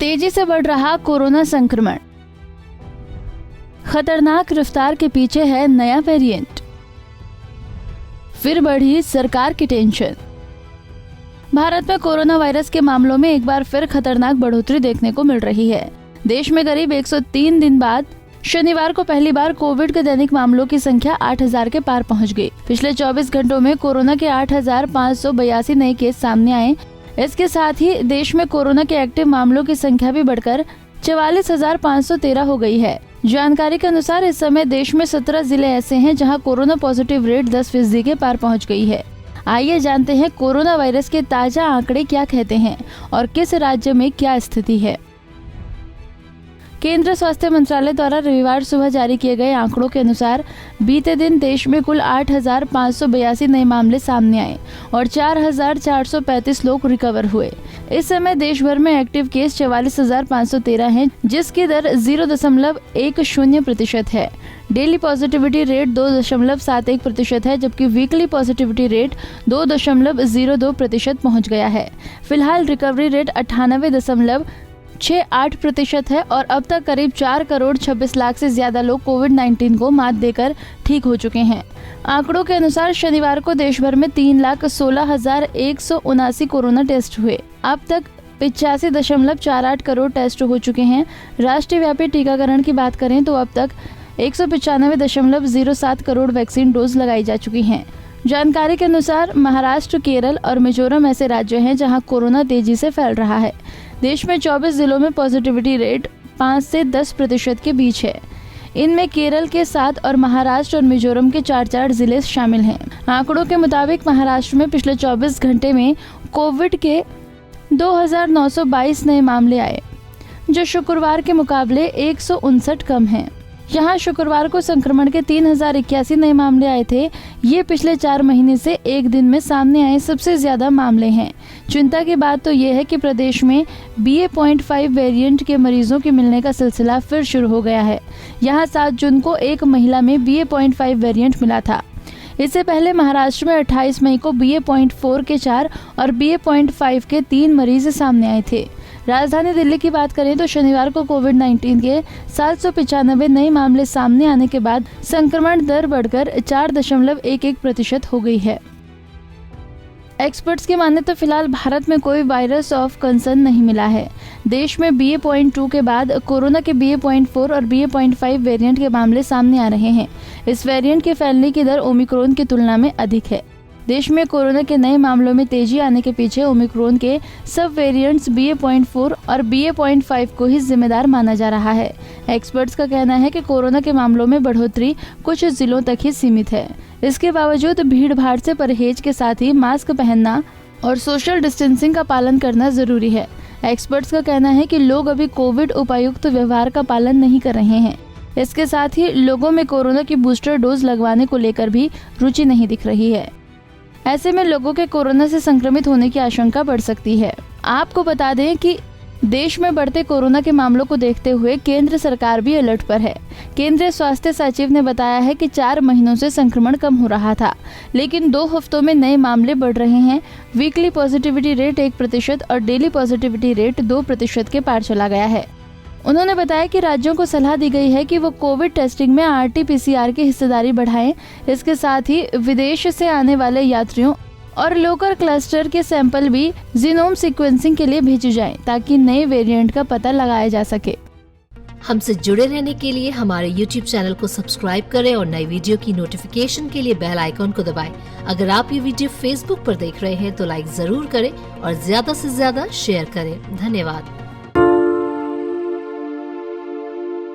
तेजी से बढ़ रहा कोरोना संक्रमण, खतरनाक रफ्तार के पीछे है नया वेरिएंट, फिर बढ़ी सरकार की टेंशन। भारत में कोरोना वायरस के मामलों में एक बार फिर खतरनाक बढ़ोतरी देखने को मिल रही है। देश में करीब 103 दिन बाद शनिवार को पहली बार कोविड के दैनिक मामलों की संख्या 8000 के पार पहुंच गई। पिछले 24 घंटों में कोरोना के 8582 नए केस सामने आए। इसके साथ ही देश में कोरोना के एक्टिव मामलों की संख्या भी बढ़कर 44,513 हो गई है। जानकारी के अनुसार इस समय देश में 17 जिले ऐसे हैं जहां कोरोना पॉजिटिव रेट 10% के पार पहुंच गई है। आइए जानते हैं कोरोना वायरस के ताजा आंकड़े क्या कहते हैं और किस राज्य में क्या स्थिति है। केंद्रीय स्वास्थ्य मंत्रालय द्वारा रविवार सुबह जारी किए गए आंकड़ों के अनुसार बीते दिन देश में कुल 8,582 नए मामले सामने आए और 4,435 लोग रिकवर हुए। इस समय देश भर में एक्टिव केस 44,513 हैं, जिसकी दर 0.10% है। डेली पॉजिटिविटी रेट 2.71% है, जबकि वीकली पॉजिटिविटी रेट 2.02% पहुंच गया है। फिलहाल रिकवरी रेट 98.68% है और अब तक करीब 4,26,00,000 से ज्यादा लोग कोविड-19 को मात देकर ठीक हो चुके हैं। आंकड़ों के अनुसार शनिवार को देश भर में 3,16,179 कोरोना टेस्ट हुए। अब तक 85.48 करोड़ टेस्ट हो चुके हैं। राष्ट्रीय व्यापी टीकाकरण की बात करें तो अब तक 195.07 करोड़ वैक्सीन डोज लगाई जा चुकी हैं। जानकारी के अनुसार महाराष्ट्र, केरल और मिजोरम ऐसे राज्य हैं जहां कोरोना तेजी से फैल रहा है। देश में 24 जिलों में पॉजिटिविटी रेट 5 से 10% के बीच है। इनमें केरल के 7 और महाराष्ट्र और मिजोरम के 4 जिले शामिल हैं। आंकड़ों के मुताबिक महाराष्ट्र में पिछले 24 घंटे में कोविड के 2,922 नए मामले आए, जो शुक्रवार के मुकाबले 159 कम हैं। यहाँ शुक्रवार को संक्रमण के 3,081 नए मामले आए थे। ये पिछले 4 महीने से एक दिन में सामने आए सबसे ज्यादा मामले हैं। चिंता की बात तो ये है कि प्रदेश में BA.5 वेरिएंट के मरीजों के मिलने का सिलसिला फिर शुरू हो गया है। यहाँ 7 जून को एक महिला में BA.5 वेरिएंट मिला था। इससे पहले महाराष्ट्र में 28 मई को BA.4 के 4 और BA.5 के 3 मरीज सामने आए थे। राजधानी दिल्ली की बात करें तो शनिवार को कोविड-19 के 795 नए मामले सामने आने के बाद संक्रमण दर बढ़कर 4.11% हो गई है। एक्सपर्ट्स की माने तो फिलहाल भारत में कोई वायरस ऑफ कंसर्न नहीं मिला है। देश में BA.2 के बाद कोरोना के BA.4 और BA.5 वेरिएंट के मामले सामने आ रहे हैं। इस वेरिएंट के फैलने की दर ओमिक्रॉन की तुलना में अधिक है। देश में कोरोना के नए मामलों में तेजी आने के पीछे ओमिक्रॉन के सब वेरिएंट्स BA.4 और BA.5 को ही जिम्मेदार माना जा रहा है। एक्सपर्ट्स का कहना है कि कोरोना के मामलों में बढ़ोतरी कुछ जिलों तक ही सीमित है। इसके बावजूद भीड़ भाड़ से परहेज के साथ ही मास्क पहनना और सोशल डिस्टेंसिंग का पालन करना जरूरी है। एक्सपर्ट्स का कहना है कि लोग अभी कोविड उपायुक्त व्यवहार का पालन नहीं कर रहे हैं। इसके साथ ही लोगों में कोरोना की बूस्टर डोज लगवाने को लेकर भी रुचि नहीं दिख रही है। ऐसे में लोगों के कोरोना से संक्रमित होने की आशंका बढ़ सकती है। आपको बता दें कि देश में बढ़ते कोरोना के मामलों को देखते हुए केंद्र सरकार भी अलर्ट पर है। केंद्रीय स्वास्थ्य सचिव ने बताया है कि 4 महीनों से संक्रमण कम हो रहा था, लेकिन 2 हफ्तों में नए मामले बढ़ रहे हैं। वीकली पॉजिटिविटी रेट 1% और डेली पॉजिटिविटी रेट 2% के पार चला गया है। उन्होंने बताया कि राज्यों को सलाह दी गई है कि वो कोविड टेस्टिंग में RT-PCR की हिस्सेदारी बढ़ाएं। इसके साथ ही विदेश से आने वाले यात्रियों और लोकल क्लस्टर के सैंपल भी जीनोम सीक्वेंसिंग के लिए भेजे जाएं, ताकि नए वेरिएंट का पता लगाया जा सके। हमसे जुड़े रहने के लिए हमारे YouTube चैनल को सब्सक्राइब करें और नई वीडियो की नोटिफिकेशन के लिए बेल आइकॉन को दबाएं। अगर आप ये वीडियो Facebook पर देख रहे हैं तो लाइक जरूर करें और ज्यादा से ज्यादा शेयर करें। धन्यवाद।